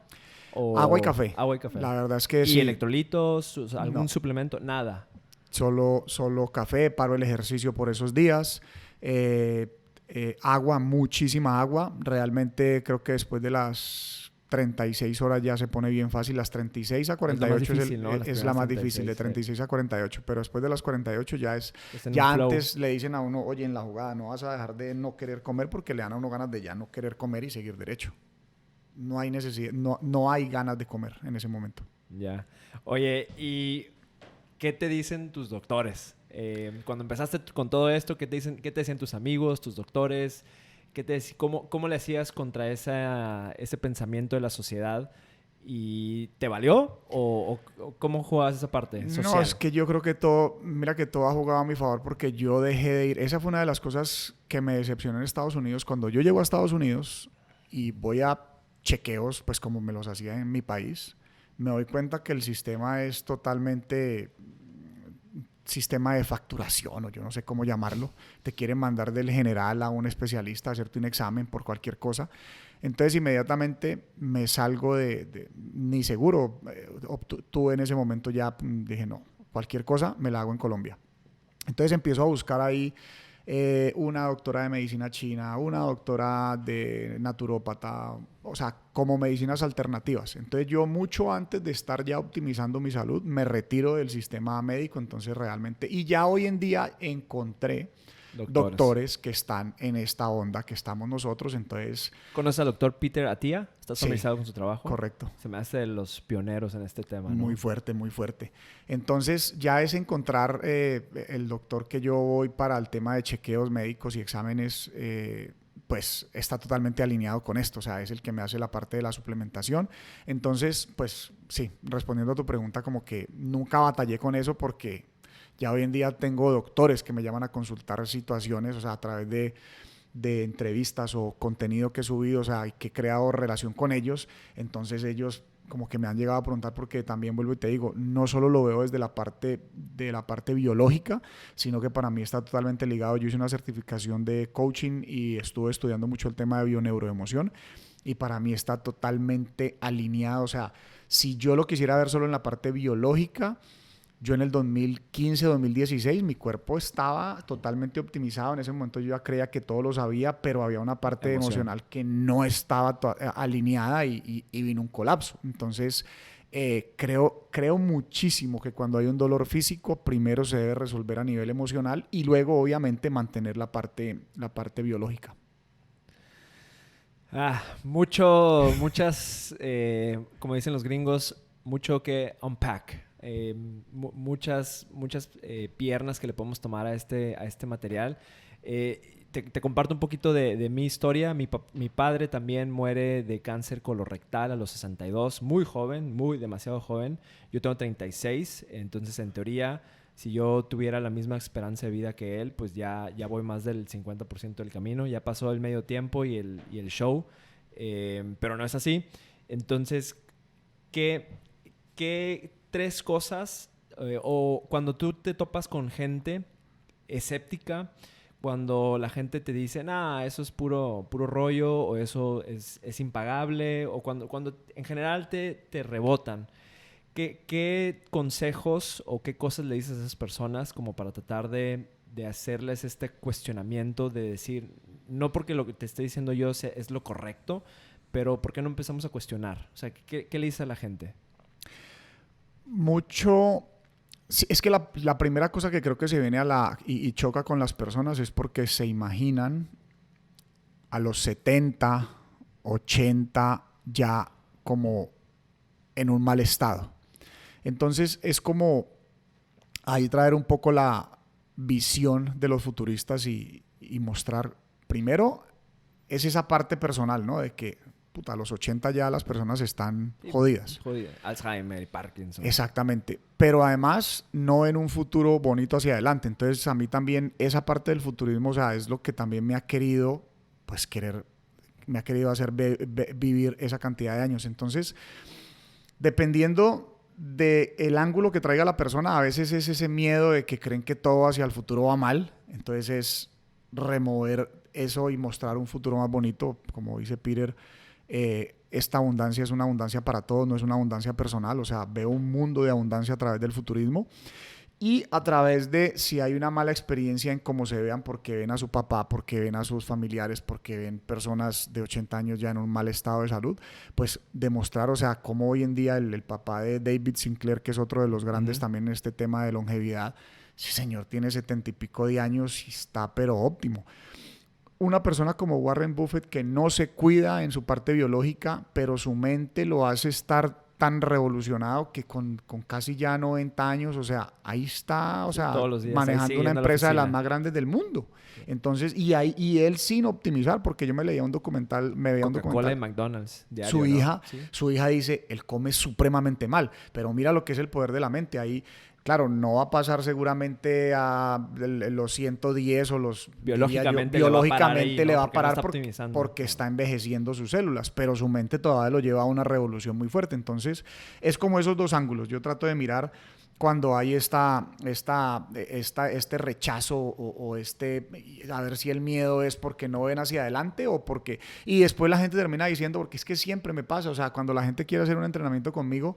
Agua y café. Agua y café. La verdad es que ¿Y sí. electrolitos? ¿Algún suplemento? Nada. Solo café, paro el ejercicio por esos días. Agua, muchísima agua. Realmente creo que después de las 36 horas ya se pone bien fácil. Las 36 a 48 es la más difícil, de 36 a 48. Pero después de las 48 ya es... Ya antes le dicen a uno, oye, en la jugada no vas a dejar de no querer comer porque le dan a uno ganas de ya no querer comer y seguir derecho. No hay necesidad, no hay ganas de comer en ese momento. Ya. Oye, ¿y qué te dicen tus doctores? Cuando empezaste con todo esto, ¿qué te decían tus amigos, tus doctores? ¿Cómo le hacías contra ese pensamiento de la sociedad? ¿Y te valió? ¿O cómo jugabas esa parte social? No, es que yo creo que todo ha jugado a mi favor porque yo dejé de ir. Esa fue una de las cosas que me decepcionó en Estados Unidos. Cuando yo llego a Estados Unidos y voy a chequeos, pues como me los hacía en mi país, me doy cuenta que el sistema es totalmente sistema de facturación, o yo no sé cómo llamarlo. Te quieren mandar del general a un especialista a hacerte un examen por cualquier cosa. Entonces inmediatamente me salgo ni seguro tuve en ese momento, ya dije no, cualquier cosa me la hago en Colombia. Entonces empiezo a buscar ahí una doctora de medicina china, una doctora de naturópata, o sea, como medicinas alternativas. Entonces yo mucho antes de estar ya optimizando mi salud, me retiro del sistema médico, entonces realmente, y ya hoy en día encontré doctores que están en esta onda que estamos nosotros, entonces... ¿Conoces al doctor Peter Attia? ¿Estás familiarizado sí, con su trabajo? Correcto. Se me hace de los pioneros en este tema, ¿no? Muy fuerte, muy fuerte. Entonces ya es encontrar el doctor que yo voy para el tema de chequeos médicos y exámenes, pues está totalmente alineado con esto, o sea, es el que me hace la parte de la suplementación. Entonces, pues sí, respondiendo a tu pregunta, como que nunca batallé con eso porque ya hoy en día tengo doctores que me llaman a consultar situaciones, o sea, a través de de entrevistas o contenido que he subido, o sea, que he creado relación con ellos, entonces ellos como que me han llegado a preguntar, porque también vuelvo y te digo, no solo lo veo desde la parte biológica, sino que para mí está totalmente ligado. Yo hice una certificación de coaching y estuve estudiando mucho el tema de bioneuroemoción y para mí está totalmente alineado. O sea, si yo lo quisiera ver solo en la parte biológica, yo en el 2015, 2016, mi cuerpo estaba totalmente optimizado. En ese momento yo ya creía que todo lo sabía, pero había una parte emocional que no estaba alineada y vino un colapso. Entonces, creo muchísimo que cuando hay un dolor físico, primero se debe resolver a nivel emocional y luego, obviamente, mantener la parte biológica. Muchas, como dicen los gringos, mucho que unpack. Muchas piernas que le podemos tomar a este material. Te comparto un poquito de mi historia. Mi padre también muere de cáncer colorectal a los 62, muy joven, demasiado joven. Yo tengo 36, entonces en teoría, si yo tuviera la misma esperanza de vida que él, pues ya voy más del 50% del camino. Ya pasó el medio tiempo y el show, pero no es así. Entonces, ¿qué tres cosas, o cuando tú te topas con gente escéptica, cuando la gente te dice, eso es puro rollo, o eso es impagable, o cuando en general te rebotan, ¿qué consejos o qué cosas le dices a esas personas como para tratar de hacerles este cuestionamiento de decir, no porque lo que te estoy diciendo yo es lo correcto, pero ¿por qué no empezamos a cuestionar? O sea, ¿qué le dices a la gente? Mucho. Sí, es que la primera cosa que creo que se viene y choca con las personas es porque se imaginan a los 70, 80 ya como en un mal estado. Entonces es como ahí traer un poco la visión de los futuristas y mostrar, primero, es esa parte personal, ¿no? De que a los 80 ya las personas están jodidas. Alzheimer y Parkinson. Exactamente. Pero además, no en un futuro bonito hacia adelante. Entonces, a mí también esa parte del futurismo, o sea, es lo que también me ha querido, me ha querido hacer vivir esa cantidad de años. Entonces, dependiendo del ángulo que traiga la persona, a veces es ese miedo de que creen que todo hacia el futuro va mal. Entonces, es remover eso y mostrar un futuro más bonito, como dice Peter. Esta abundancia es una abundancia para todos, no es una abundancia personal. O sea, veo un mundo de abundancia a través del futurismo y a través de si hay una mala experiencia en cómo se vean, porque ven a su papá, porque ven a sus familiares, porque ven personas de 80 años ya en un mal estado de salud, pues demostrar, o sea, cómo hoy en día el papá de David Sinclair, que es otro de los grandes también en este tema de longevidad, ese señor tiene 70 y pico de años y está pero óptimo. Una persona como Warren Buffett que no se cuida en su parte biológica, pero su mente lo hace estar tan revolucionado que con casi ya 90 años, o sea, ahí está, o sea, todos los días manejando una empresa de las más grandes del mundo. Entonces, y él sin optimizar, porque yo me leía un documental, Coca-Cola y McDonald's diario, su hija dice, él come supremamente mal, pero mira lo que es el poder de la mente. Ahí, claro, no va a pasar seguramente a los 110 o los... Biológicamente le va a parar porque está envejeciendo sus células, pero su mente todavía lo lleva a una revolución muy fuerte. Entonces, es como esos dos ángulos. Yo trato de mirar cuando hay este rechazo o a ver si el miedo es porque no ven hacia adelante o porque... Y después la gente termina diciendo, porque es que siempre me pasa, o sea, cuando la gente quiere hacer un entrenamiento conmigo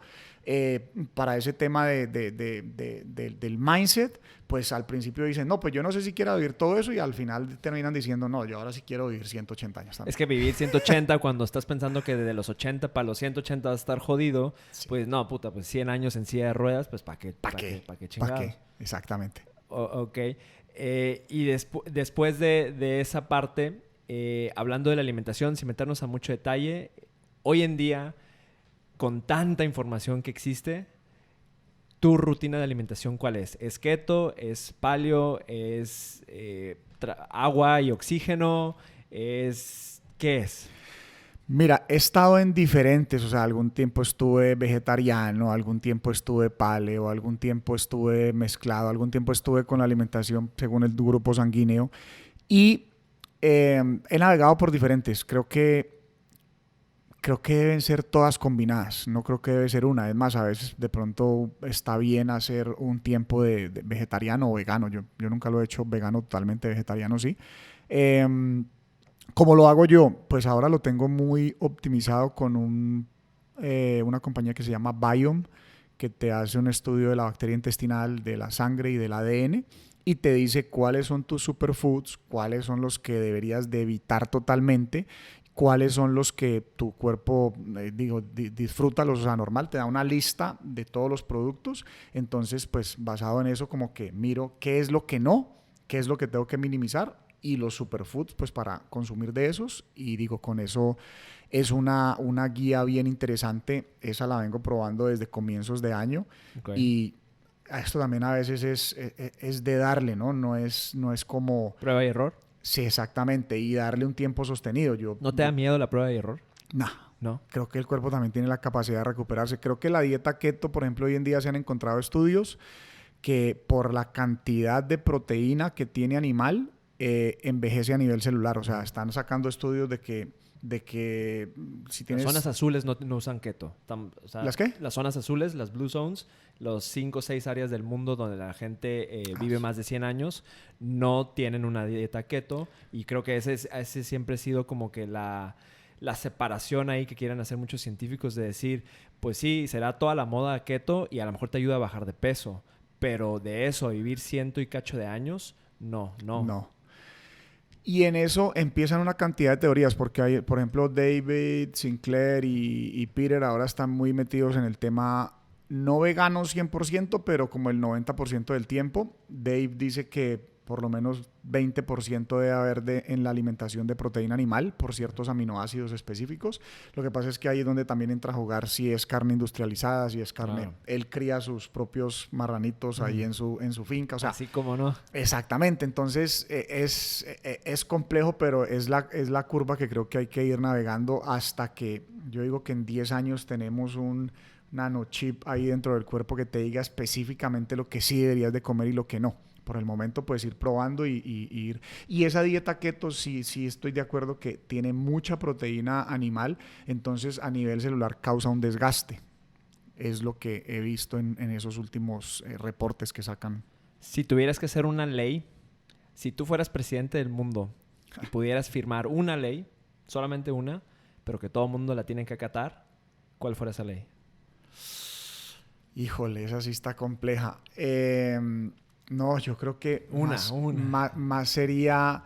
para ese tema del mindset, pues al principio dicen, no, pues yo no sé si quiero vivir todo eso y al final terminan diciendo, no, yo ahora sí quiero vivir 180 años también. Es que vivir 180 cuando estás pensando que desde los 80 para los 180 vas a estar jodido, pues no, pues 100 años en silla de ruedas, pues ¿para qué? ¿Para qué chingados? ¿Para qué? Exactamente. Ok. Y después de esa parte, hablando de la alimentación, sin meternos a mucho detalle, hoy en día, con tanta información que existe, ¿tu rutina de alimentación cuál es? ¿Es keto? ¿Es paleo? ¿Es agua y oxígeno? ¿Qué es? Mira, he estado en diferentes, o sea, algún tiempo estuve vegetariano, algún tiempo estuve paleo, algún tiempo estuve mezclado, algún tiempo estuve con la alimentación según el grupo sanguíneo y He navegado por diferentes. Creo que deben ser todas combinadas. No creo que debe ser una. Es más, a veces de pronto está bien hacer un tiempo de vegetariano o vegano. Yo nunca lo he hecho vegano totalmente, vegetariano sí. Eh, ¿Cómo lo hago yo? Pues ahora lo tengo muy optimizado con una compañía que se llama Biome, que te hace un estudio de la bacteria intestinal, de la sangre y del ADN y te dice cuáles son tus superfoods, cuáles son los que deberías de evitar totalmente, cuáles son los que tu cuerpo, disfrútalos, o sea, normal, te da una lista de todos los productos. Entonces, pues basado en eso, como que miro qué es lo que no, qué es lo que tengo que minimizar y los superfoods, pues para consumir de esos. Y digo, con eso es una guía bien interesante. Esa la vengo probando desde comienzos de año. Okay. Y esto también a veces es de darle, ¿no? No es como... ¿Prueba y error? Sí, exactamente. Y darle un tiempo sostenido. ¿No te da miedo la prueba y error? Nah, No. creo que el cuerpo también tiene la capacidad de recuperarse. Creo que la dieta keto, por ejemplo, hoy en día se han encontrado estudios que por la cantidad de proteína que tiene animal, envejece a nivel celular. O sea, están sacando estudios de que si Las tienes... zonas azules no usan keto. O sea, ¿Las qué? las zonas azules, las blue zones, los 5 o 6 áreas del mundo donde la gente vive más de 100 años, no tienen una dieta keto. Y creo que ese siempre ha sido como que la separación ahí que quieren hacer muchos científicos de decir, pues sí, será toda la moda keto y a lo mejor te ayuda a bajar de peso. Pero de eso, a vivir ciento y cacho de años, no. No. Y en eso empiezan una cantidad de teorías, porque hay, por ejemplo, David, Sinclair y Peter ahora están muy metidos en el tema no vegano 100%, pero como el 90% del tiempo. Dave dice que por lo menos 20% debe haber en la alimentación de proteína animal por ciertos aminoácidos específicos. Lo que pasa es que ahí es donde también entra a jugar si es carne industrializada, si es carne... Claro. Él cría sus propios marranitos ahí en su finca. O sea, así como no. exactamente, entonces es complejo, pero es la curva que creo que hay que ir navegando hasta que, yo digo que en 10 años tenemos un nanochip ahí dentro del cuerpo que te diga específicamente lo que sí deberías de comer y lo que no. Por el momento puedes ir probando y ir. Y esa dieta keto sí estoy de acuerdo que tiene mucha proteína animal, entonces a nivel celular causa un desgaste. Es lo que he visto en esos últimos reportes que sacan. Si tuvieras que hacer una ley, si tú fueras presidente del mundo y pudieras firmar una ley, solamente una, pero que todo el mundo la tiene que acatar, ¿cuál fuera esa ley? Híjole, esa sí está compleja. No, yo creo que Una. más sería...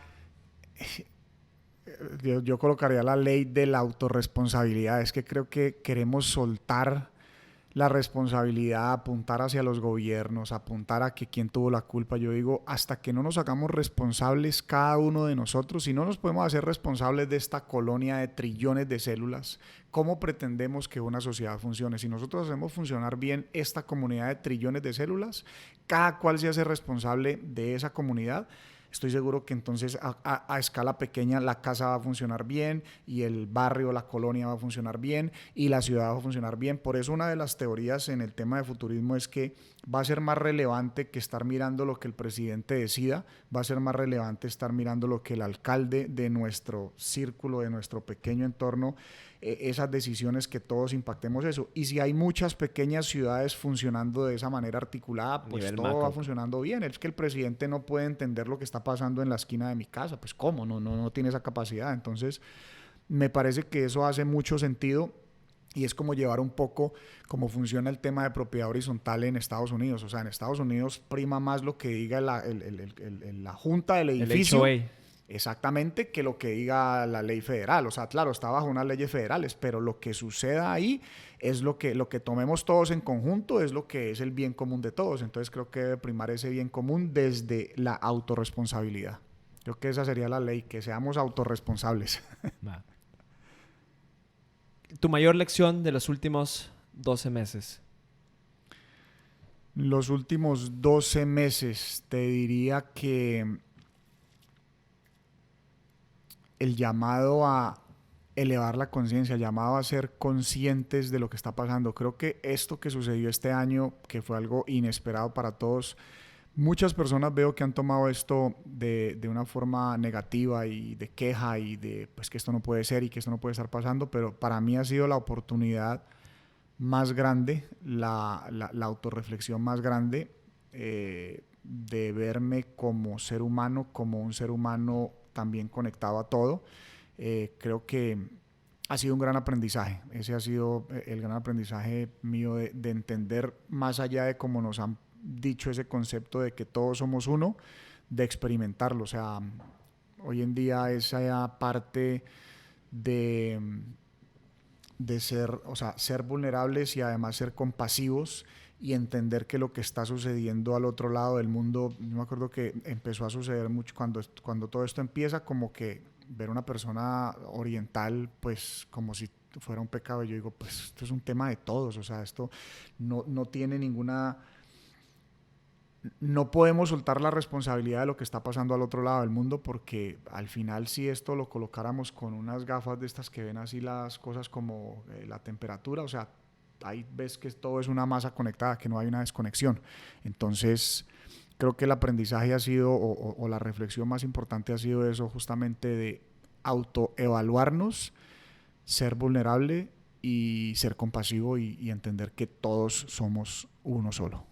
Yo colocaría la ley de la autorresponsabilidad. Es que creo que queremos soltar la responsabilidad, apuntar hacia los gobiernos, apuntar a que quién tuvo la culpa. Yo digo, hasta que no nos hagamos responsables cada uno de nosotros, si no nos podemos hacer responsables de esta colonia de trillones de células, ¿cómo pretendemos que una sociedad funcione? Si nosotros hacemos funcionar bien esta comunidad de trillones de células, cada cual se hace responsable de esa comunidad, estoy seguro que entonces a escala pequeña la casa va a funcionar bien y el barrio, la colonia va a funcionar bien y la ciudad va a funcionar bien. Por eso una de las teorías en el tema de futurismo es que va a ser más relevante que estar mirando lo que el presidente decida, va a ser más relevante estar mirando lo que el alcalde de nuestro círculo, de nuestro pequeño entorno, esas decisiones, que todos impactemos eso. Y si hay muchas pequeñas ciudades funcionando de esa manera articulada, pues todo va funcionando bien. Es que el presidente no puede entender lo que está pasando en la esquina de mi casa. Pues ¿cómo? No tiene esa capacidad. Entonces, me parece que eso hace mucho sentido y es como llevar un poco cómo funciona el tema de propiedad horizontal en Estados Unidos. O sea, en Estados Unidos prima más lo que diga la junta del edificio. El HOA. Exactamente, que lo que diga la ley federal. O sea, claro, está bajo unas leyes federales, pero lo que suceda ahí es lo que tomemos todos en conjunto, es lo que es el bien común de todos. Entonces creo que debe primar ese bien común desde la autorresponsabilidad. Creo que esa sería la ley, que seamos autorresponsables. Va. ¿Tu mayor lección de los últimos 12 meses? Los últimos 12 meses te diría que el llamado a elevar la conciencia, el llamado a ser conscientes de lo que está pasando. Creo que esto que sucedió este año, que fue algo inesperado para todos, Muchas personas veo que han tomado esto de una forma negativa y de queja y de pues que esto no puede ser y que esto no puede estar pasando, pero para mí ha sido la oportunidad más grande, la autorreflexión más grande de verme como ser humano, como un ser humano también conectado a todo. Creo que ha sido un gran aprendizaje. Ese ha sido el gran aprendizaje mío de entender más allá de cómo nos han dicho ese concepto de que todos somos uno, de experimentarlo. O sea, hoy en día esa parte de, de ser, o sea, ser vulnerables y además ser compasivos y entender que lo que está sucediendo al otro lado del mundo, yo me acuerdo que empezó a suceder mucho cuando todo esto empieza, como que ver una persona oriental, pues como si fuera un pecado. Yo digo, pues esto es un tema de todos, o sea, esto no tiene ninguna... No podemos soltar la responsabilidad de lo que está pasando al otro lado del mundo, porque al final si esto lo colocáramos con unas gafas de estas que ven así las cosas como la temperatura, o sea, ahí ves que todo es una masa conectada, que no hay una desconexión. Entonces, creo que el aprendizaje ha sido, o la reflexión más importante ha sido eso, justamente de autoevaluarnos, ser vulnerable y ser compasivo y entender que todos somos uno solo.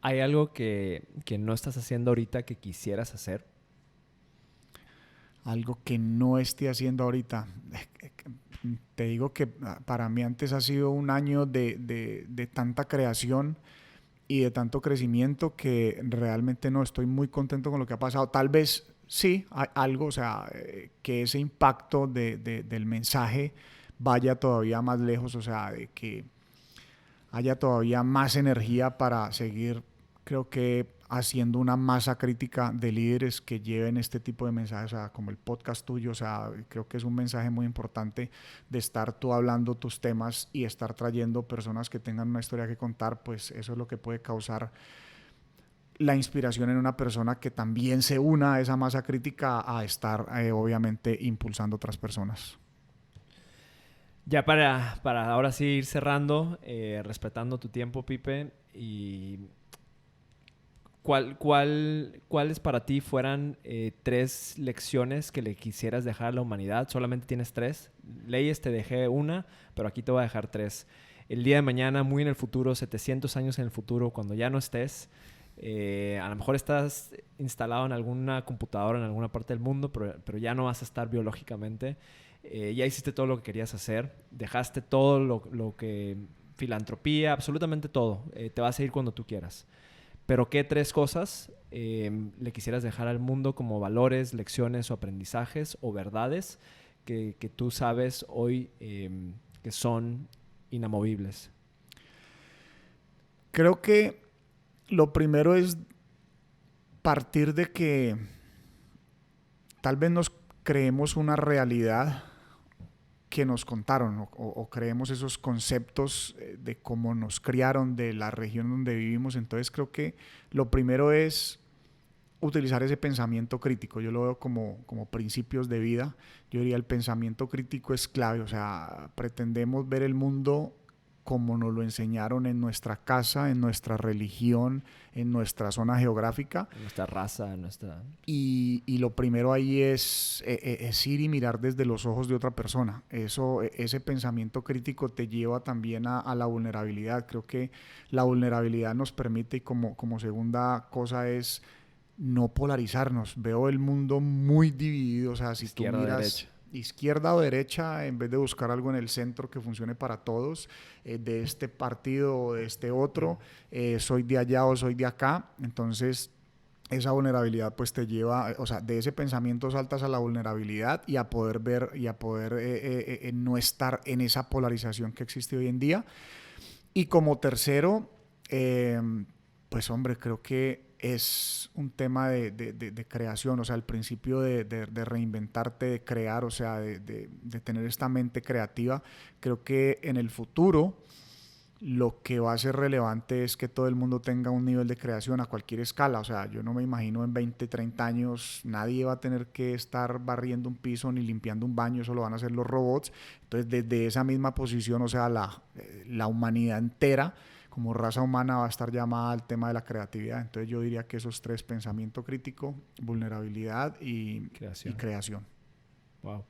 ¿Hay algo que no estás haciendo ahorita que quisieras hacer? Algo que no esté haciendo ahorita. Te digo que para mí antes ha sido un año de tanta creación y de tanto crecimiento que realmente no estoy muy contento con lo que ha pasado. Tal vez sí, hay algo, o sea, que ese impacto del mensaje vaya todavía más lejos, o sea, de que haya todavía más energía para seguir, creo que haciendo una masa crítica de líderes que lleven este tipo de mensajes, o sea, como el podcast tuyo, o sea, creo que es un mensaje muy importante de estar tú hablando tus temas y estar trayendo personas que tengan una historia que contar, pues eso es lo que puede causar la inspiración en una persona que también se una a esa masa crítica a estar obviamente impulsando a otras personas. Ya para ahora sí ir cerrando, respetando tu tiempo, Pipe, y ¿cuáles para ti fueran tres lecciones que le quisieras dejar a la humanidad? Solamente tienes tres. Leyes te dejé una, pero aquí te voy a dejar tres. El día de mañana, muy en el futuro, 700 años en el futuro, cuando ya no estés, a lo mejor estás instalado en alguna computadora en alguna parte del mundo, pero ya no vas a estar biológicamente. Ya hiciste todo lo que querías hacer. Dejaste todo lo que... Filantropía, absolutamente todo. Te vas a ir cuando tú quieras. Pero ¿qué tres cosas le quisieras dejar al mundo como valores, lecciones o aprendizajes o verdades que tú sabes hoy que son inamovibles? Creo que lo primero es partir de que tal vez nos creemos una realidad que nos contaron o creemos esos conceptos de cómo nos criaron, de la región donde vivimos. Entonces creo que lo primero es utilizar ese pensamiento crítico. Yo lo veo como principios de vida. Yo diría el pensamiento crítico es clave. O sea, pretendemos ver el mundo como nos lo enseñaron en nuestra casa, en nuestra religión, en nuestra zona geográfica. En nuestra raza, en nuestra... Y lo primero ahí es ir y mirar desde los ojos de otra persona. Ese pensamiento crítico te lleva también a la vulnerabilidad. Creo que la vulnerabilidad nos permite, y como segunda cosa es no polarizarnos. Veo el mundo muy dividido. O sea, si tú Izquierda, miras derecha. izquierda o derecha, en vez de buscar algo en el centro que funcione para todos, de este partido o de este otro, soy de allá o soy de acá. Entonces esa vulnerabilidad pues te lleva, o sea, de ese pensamiento saltas a la vulnerabilidad y a poder ver y a poder no estar en esa polarización que existe hoy en día. Y como tercero, pues hombre, creo que es un tema de creación, o sea, el principio de reinventarte, de crear, o sea, de tener esta mente creativa. Creo que en el futuro lo que va a ser relevante es que todo el mundo tenga un nivel de creación a cualquier escala. O sea, yo no me imagino en 20, 30 años nadie va a tener que estar barriendo un piso ni limpiando un baño, eso lo van a hacer los robots. Entonces, desde esa misma posición, o sea, la humanidad entera como raza humana va a estar llamada al tema de la creatividad. Entonces yo diría que esos tres: pensamiento crítico, vulnerabilidad y creación. Wow.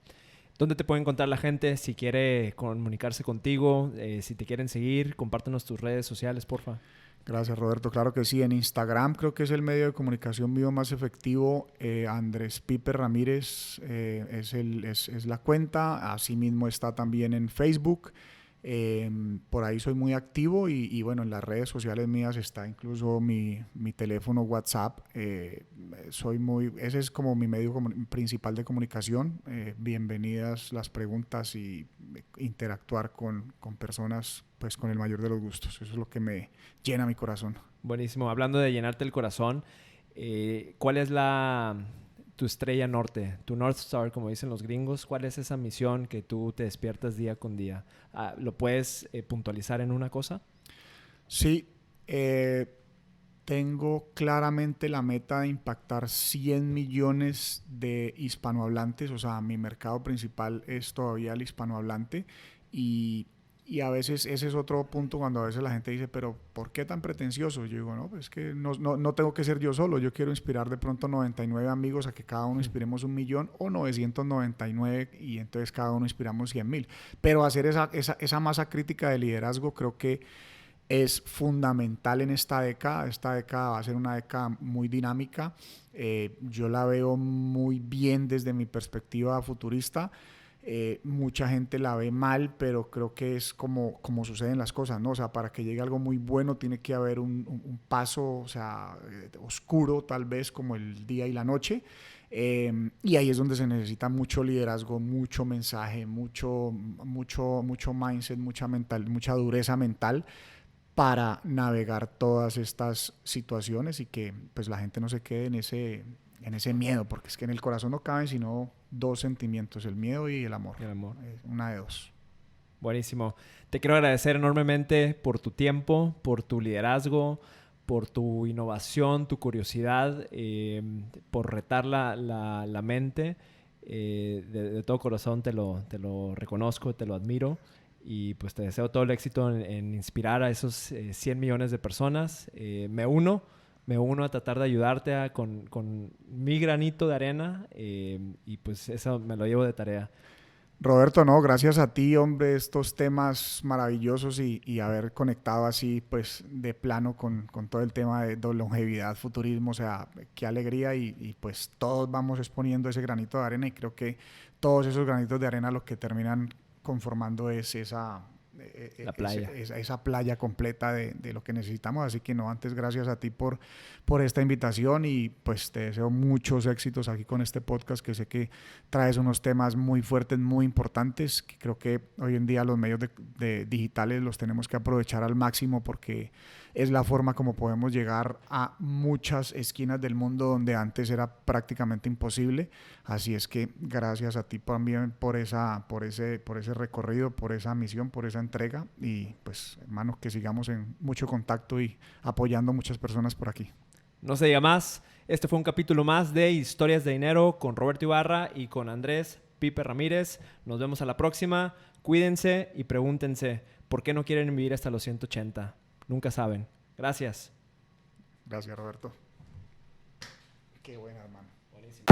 ¿Dónde te puede encontrar la gente si quiere comunicarse contigo? Si te quieren seguir, compártenos tus redes sociales, porfa. Gracias, Roberto. Claro que sí. En Instagram creo que es el medio de comunicación mío más efectivo. Andrés Piper Ramírez es la cuenta. Asimismo está también en Facebook. Por ahí soy muy activo y bueno, en las redes sociales mías está incluso mi teléfono WhatsApp. Ese es como mi medio principal de comunicación. Bienvenidas las preguntas y interactuar con personas pues con el mayor de los gustos. Eso es lo que me llena mi corazón. Buenísimo. Hablando de llenarte el corazón, ¿cuál es tu estrella norte, tu North Star, como dicen los gringos? ¿Cuál es esa misión que tú te despiertas día con día? ¿Lo puedes puntualizar en una cosa? Sí, tengo claramente la meta de impactar 100 millones de hispanohablantes. O sea, mi mercado principal es todavía el hispanohablante y a veces ese es otro punto cuando a veces la gente dice, pero ¿por qué tan pretencioso? Yo digo, no, pues es que no tengo que ser yo solo. Yo quiero inspirar de pronto 99 amigos a que cada uno inspiremos 1 millón o 999 y entonces cada uno inspiramos 100,000. Pero hacer esa masa crítica de liderazgo creo que es fundamental en esta década. Esta década va a ser una década muy dinámica. Yo la veo muy bien desde mi perspectiva futurista. Mucha gente la ve mal, pero creo que es como suceden las cosas, ¿no? O sea, para que llegue algo muy bueno tiene que haber un paso, o sea, oscuro tal vez, como el día y la noche. Y ahí es donde se necesita mucho liderazgo, mucho mensaje, mucho mindset, mucha dureza mental para navegar todas estas situaciones y que pues la gente no se quede en ese miedo, porque es que en el corazón no caben sino 2 sentimientos, el miedo y el amor. Una de 2. Buenísimo. Te quiero agradecer enormemente por tu tiempo, por tu liderazgo, por tu innovación, tu curiosidad, por retar la mente. De todo corazón te lo reconozco, te lo admiro. Y pues te deseo todo el éxito en inspirar a esos 100 millones de personas. Me uno a tratar de ayudarte con mi granito de arena y pues eso me lo llevo de tarea. Roberto, no, gracias a ti, hombre, estos temas maravillosos y haber conectado así pues de plano con todo el tema de longevidad, futurismo. O sea, qué alegría y pues todos vamos exponiendo ese granito de arena y creo que todos esos granitos de arena lo que terminan conformando es esa playa completa de lo que necesitamos. Así que no, antes gracias a ti por esta invitación y pues te deseo muchos éxitos aquí con este podcast, que sé que traes unos temas muy fuertes, muy importantes, que creo que hoy en día los medios digitales los tenemos que aprovechar al máximo porque es la forma como podemos llegar a muchas esquinas del mundo donde antes era prácticamente imposible. Así es que gracias a ti también por ese recorrido, por esa misión, por esa entrega y pues hermanos, que sigamos en mucho contacto y apoyando a muchas personas por aquí. No se diga más. Este fue un capítulo más de Historias de Dinero con Roberto Ibarra y con Andrés Piper Ramírez. Nos vemos a la próxima. Cuídense y pregúntense, ¿por qué no quieren vivir hasta los 180? Nunca saben. Gracias. Gracias, Roberto. Qué buena, hermano. Buenísimo.